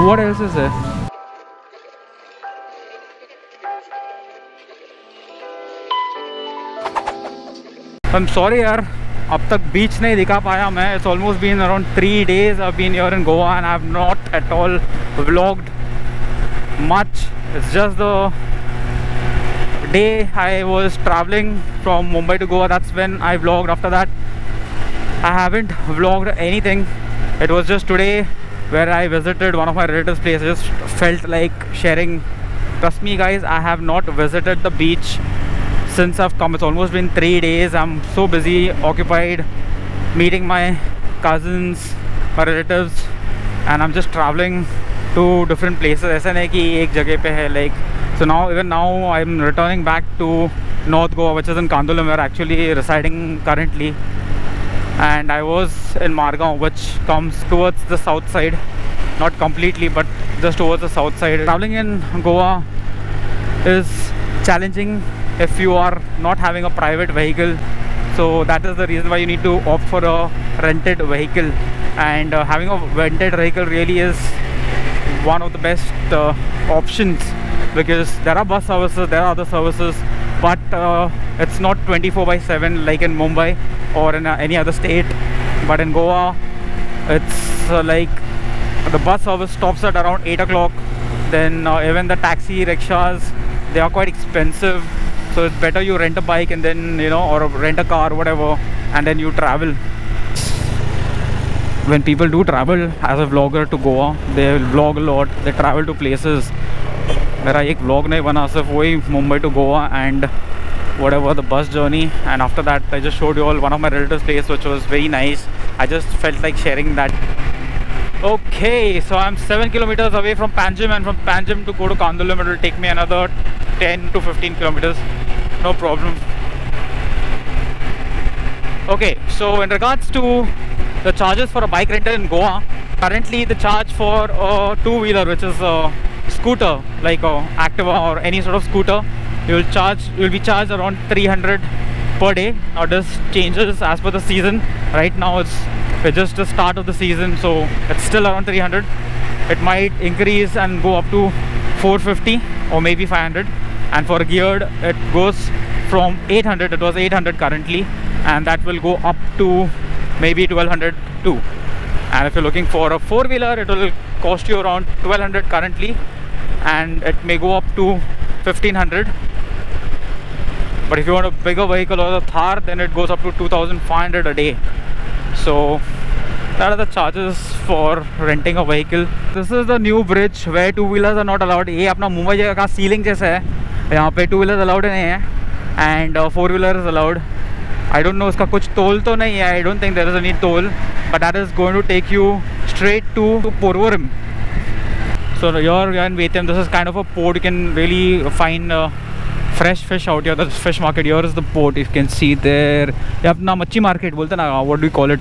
What else is there? I'm sorry यार, अब तक बीच नहीं दिखा पाया मैं. It's almost been around 3 days I've been here in Goa and I've not at all vlogged much. It's just the day I was traveling from Mumbai to Goa, that's when I vlogged. After that I haven't vlogged anything. It was just today where I visited one of my relatives' place. I just felt like sharing. Trust me guys, I have not visited the beach since I've come. It's almost been 3 days. I'm so busy, occupied, meeting my cousins, my relatives, and I'm just traveling to different places. ऐसा नहीं कि एक जगह पे है, like, so even now I'm returning back to North Goa, which is in Kandolam, where I'm actually residing currently. And I was in Margao, which comes towards the south side, not completely but just towards the south side. Traveling in Goa is challenging if you are not having a private vehicle, so that is the reason why you need to opt for a rented vehicle. And having a rented vehicle really is one of the best options, because there are bus services, there are other services, but it's not 24/7 like in Mumbai or in any other state. But in Goa it's like the bus service stops at around 8 o'clock. Then even the taxi rickshaws, they are quite expensive, so it's better you rent a bike and then, you know, or rent a car, whatever, and then you travel. When people do travel as a vlogger to Goa, they vlog a lot, they travel to places. मेरा एक vlog नहीं बना, सिर्फ वही Mumbai to Goa and whatever the bus journey. And after that I just showed you all one of my relatives' place, which was very nice. I just felt like sharing that. Okay, so I'm 7 kilometers away from Panjim, and from Panjim to go to Kandolam it will take me another 10 to 15 kilometers. No problem. Okay, so in regards to the charges for a bike rental in Goa, currently the charge for a two-wheeler, which is a scooter like a Activa or any sort of scooter, you'll be charged around 300 per day. Now this changes as per the season. Right now it's just the start of the season, so it's still around 300. It might increase and go up to 450 or maybe 500. And for geared it goes from 800. It was 800 currently, and that will go up to maybe 1200 too. And if you're looking for a four-wheeler, it will cost you around 1200 currently, and it may go up to 1500. But if you want a bigger vehicle or a Thar, then it goes up to 2500 a day. So that are the charges for renting a vehicle. This is the new bridge where two-wheelers are not allowed. ये अपना मुंबई जगह का ceiling जैसा है, यहाँ पे two-wheelers allowed नहीं है, and four-wheeler is allowed. I don't know, इसका कुछ toll तो नहीं है. I don't think there is any toll, but that is going to take you straight to Porvorim. So here in Vetiam, this is kind of a port. You can really find fresh fish out here. The fish market here is the port. You can see there. ये अपना मच्छी market बोलते ना, what do you call it?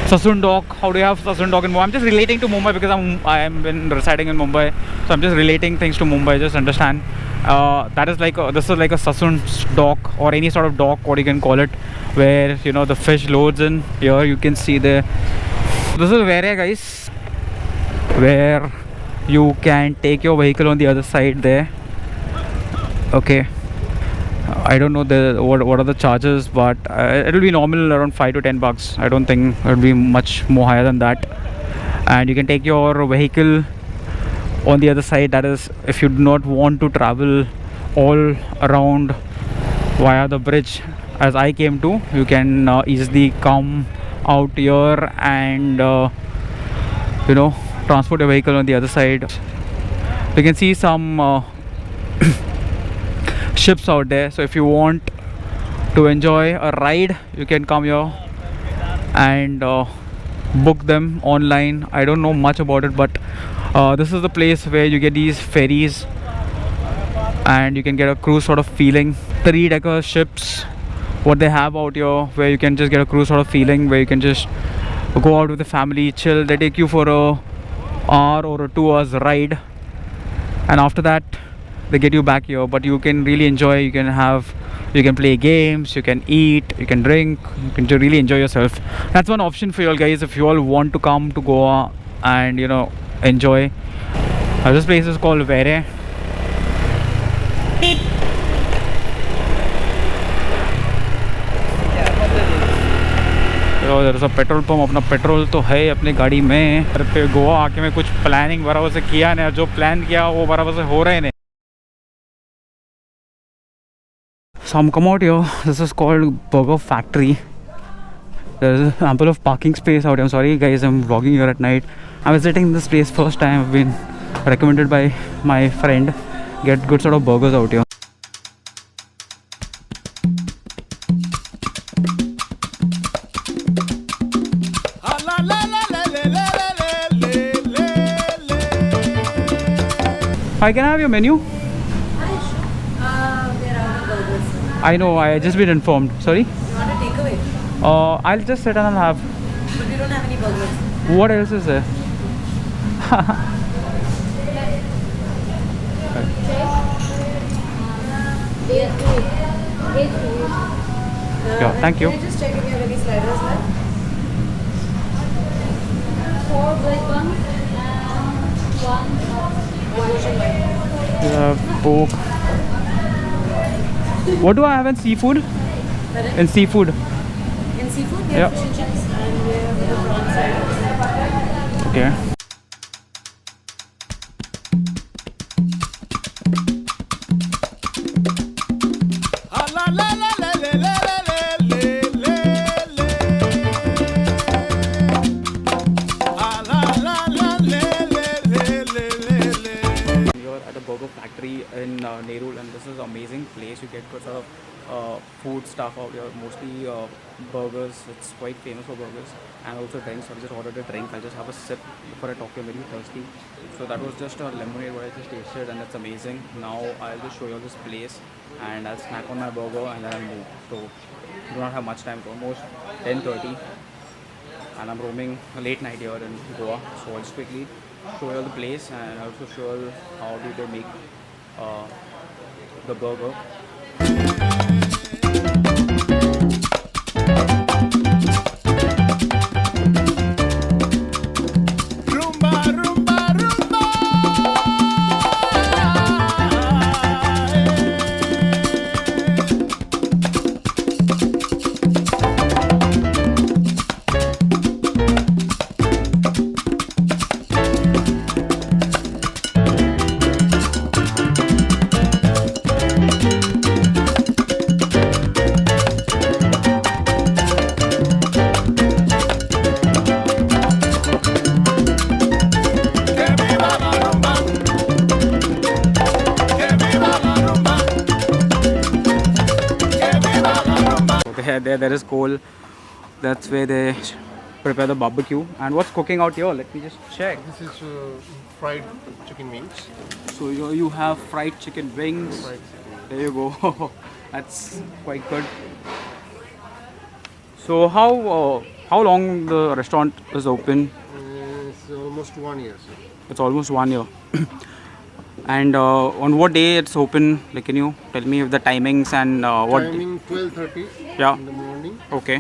Sassoon-Dock. How do you have Sassoon-Dock in Mumbai? I'm just relating to Mumbai because I'm been residing in Mumbai, so I'm just relating things to Mumbai. Just understand. That is like this is like a Sassoon-Dock or any sort of dock, what you can call it, where you know the fish loads in. Here you can see there. This is where, guys, where you can take your vehicle on the other side there. Okay, I don't know what are the charges, but it will be normal around 5 to 10 bucks. I don't think it will be much more higher than that. And you can take your vehicle on the other side. That is, if you do not want to travel all around via the bridge as I came to, you can easily come out here and you know, transport your vehicle on the other side. You can see some ships out there, so if you want to enjoy a ride, you can come here and book them online. I don't know much about it, but this is the place where you get these ferries and you can get a cruise sort of feeling. 3-decker ships, what they have out here, where you can just get a cruise sort of feeling, where you can just go out with the family, chill. They take you for a hour or a 2 hours ride, and after that they get you back here. But you can really enjoy. You can play games, you can eat, you can drink, you can really enjoy yourself. That's one option for you all guys if you all want to come to Goa and, you know, enjoy. This place is called Vere. तो there's a petrol pump. अपना petrol तो है अपनी गाड़ी में. पर पे गोवा आके मैं कुछ प्लानिंग बराबर से किया नहीं. जो प्लान किया वो बराबर से हो रहे नहीं. So I'm come out here. This is called Burger Factory. There is ample of parking space out here. I'm sorry guys, I'm vlogging here at night. I'm visiting this place first time. I've been recommended by my friend. Get good sort of burgers out here. Hi, can I have your menu? There are burgers. I know, I just been informed. Sorry? You want to take away? I'll just sit and I'll have. But we don't have any burgers. What else is there? Yeah, thank you. Can you just check if you have any sliders left? 4 veg buns and 1 Ocean wine. Coke. What do I have in seafood? Pardon? In seafood. In seafood, we Yeah. have fish and chips and we have the prawn salad. Okay. You're at a burger factory in Nerul, and this is an amazing place. You get good sort of food stuff out here, mostly burgers. It's quite famous for burgers and also drinks. I just ordered a drink. I'll just have a sip before I talk. I'm very thirsty. So that was just a lemonade what I just tasted, and it's amazing. Now I'll just show you this place and I'll snack on my burger and then I'll move. So do not have much time. It's almost 10:30 and I'm roaming late night here in Goa. So I'll just quickly show you the place and also show you how do they make the burger. There is coal. That's where they prepare the barbecue. And what's cooking out here? Let me just check. This is fried chicken wings. So you have fried chicken wings. Fried chicken. There you go. That's quite good. So how long the restaurant is open? It's almost 1 year, sir. It's almost 1 year. And on what day it's open? Like, can you tell me the timings and what? Timing 12:30 Yeah. in the morning Okay.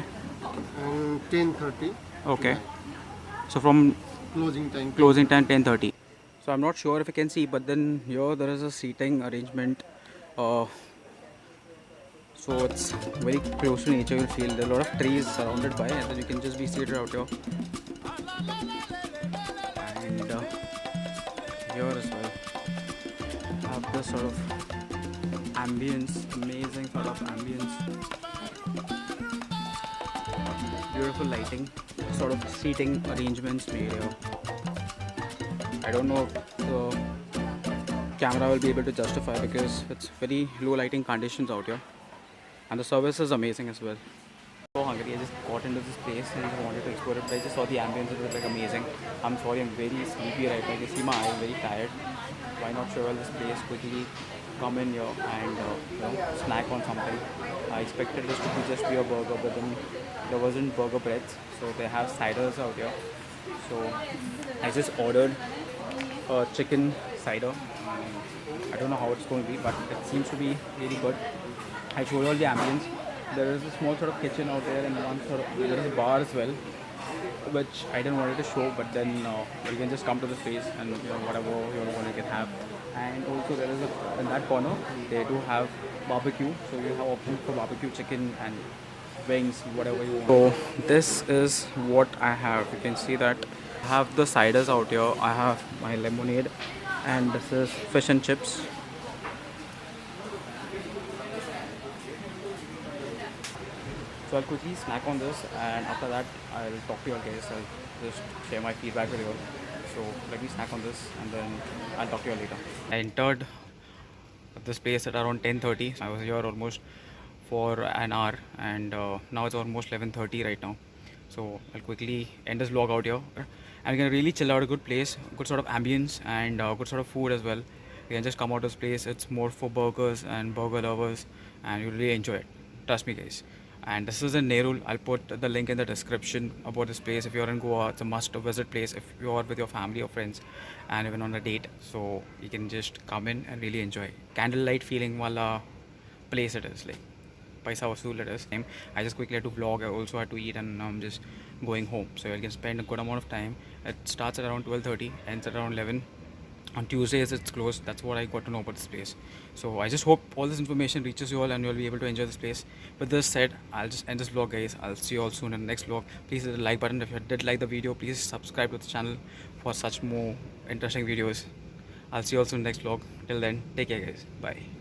and 10:30 Okay. So from closing time. closing time 10:30. So I'm not sure if you can see, but then here there is a seating arrangement. So it's very close to nature. You'll feel there are a lot of trees surrounded by, and then you can just be seated out here. And here as well, have this sort of ambience, amazing sort of ambience. Beautiful lighting, sort of seating arrangements made here. I don't know if the camera will be able to justify because it's very low lighting conditions out here, and the service is amazing as well. So hungry, I just got into this place and I wanted to explore it, but I just saw the ambience. It was like amazing. I'm sorry, I'm very sleepy right now. You can see my eyes, very tired. Why not travel this place quickly, come in here and snack on something. I expected this to be just be a burger, but then there wasn't burger breads, so they have ciders out here. So I just ordered a chicken cider. I don't know how it's going to be, but it seems to be really good. I showed all the ambience. There is a small sort of kitchen out there, and one sort of there is a bar as well. which I didn't want to show, but then you can just come to this place and whatever you want to get have. And also there is in that corner they do have barbecue, so you have options for barbecue chicken and wings, whatever you want. So this is what I have. You can see that I have the ciders out here. I have my lemonade, and this is fish and chips. So I'll quickly snack on this, and after that I'll talk to you guys. I'll just share my feedback with you all. So let me snack on this, and then I'll talk to you all later. I entered this place at around 10:30. I was here almost for an hour, and now it's almost 11:30 right now. So I'll quickly end this vlog out here. I'm gonna really chill out. A good place, good sort of ambience, and good sort of food as well. You can just come out of this place. It's more for burgers and burger lovers, and you'll really enjoy it. Trust me, guys. And this is in Nerul. I'll put the link in the description about this place. If you're in Goa, it's a must visit place if you're with your family or friends and even on a date. So you can just come in and really enjoy. Candlelight feeling wala place it is, like paisa vasool it is. I just quickly had to vlog. I also had to eat, and now I'm just going home. So you can spend a good amount of time. It starts at around 12:30, ends at around 11. On Tuesdays it's closed. That's what I got to know about this place. So I just hope all this information reaches you all and you'll be able to enjoy this place. With this said, I'll just end this vlog, guys. I'll see you all soon in the next vlog. Please hit the like button if you did like the video. Please subscribe to the channel for such more interesting videos. I'll see you all soon in the next vlog. Till then, take care, guys. Bye.